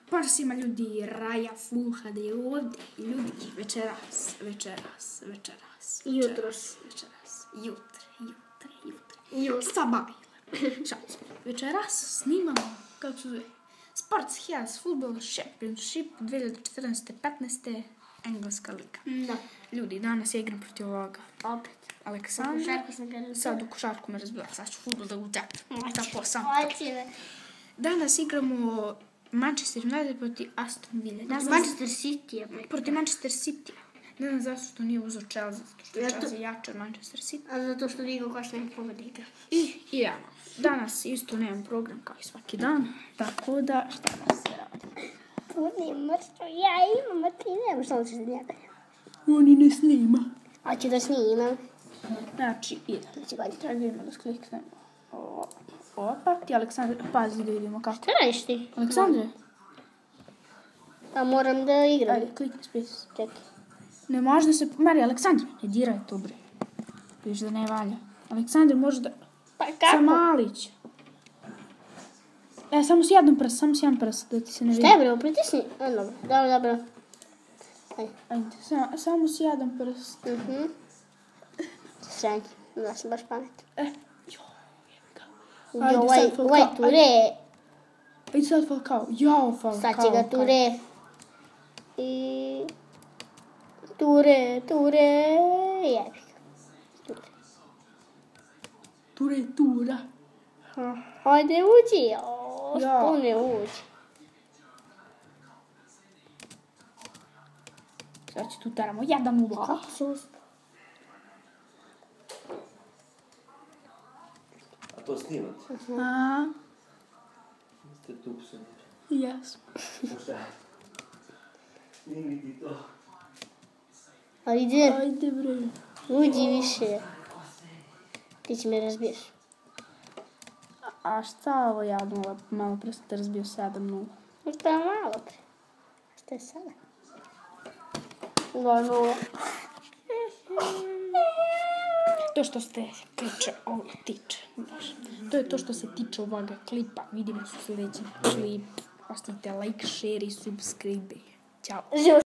Pozdrav svima ljudi, Raja Full HD ovdje. Ljudi, večeras. Jutre. Sabajle. Večeras snimamo, kako se zove, Sports Health Football Championship 2014-15. Engleska liga. Da. Ljudi, danas ja igram protiv ovoga. Opet. Aleksandra. Sad u košarku me razbila, sad ću futbol da uđepim. Danas igramo Manchester United protiv Aston Villa. Manchester City. Protiv Manchester City. Ne znam zašto što nije uzeo Chelsea, zato što je Chelsea jače od Manchester City. A zato što Liga košta ne povede igra. I ja. Danas isto nemam program kao i svaki dan, tako da šta da se radi. Nemaš što ja imam, a ti nemaš što ćeš njega. Oni ne snima. Hoću da snimam. Znači, idem. Treba vidimo da skliknemo. Opa, ti Aleksandre, pazi da vidimo kako. Šta radiš ti? Aleksandre? A moram da igram. Ajde, klikni space. Čekaj. Ne može da se... Mari, Aleksandre, ne diraj to, bre. Viš da ne valja. Aleksandre, može da... Pa kako? Samalić. Samo si jedan prst, da ti se ne vidi. Šta je bre, pritisni? Dobro. Ajde, samo si jedan prst. Sranj, da sam baš pamet. Ajde, sad Falcao. Ture. Ajde sad Falcao. Jao, Falcao. Sad će ga Ture. I... Ture. Jebi ga. Tura. Hajde uđi. Ja. Spune uđi. Sad će tu taramo 1-0. Kako se uspio? A to snimate? A, Ste tu pseni. jesmo. Šta? Snimiti to. Ajde, Ajde, bre. uđi više. Ti će me razbiješ. A šta ovo ja nula? Malo pre sam te razbio 7-0. To je malo pre. Šta je sada? 2-0. To što se tiče. To je to što se tiče ovoga klipa. Vidimo se u sljedećem klipu. Ostavite like, share i subscribe. Ćao.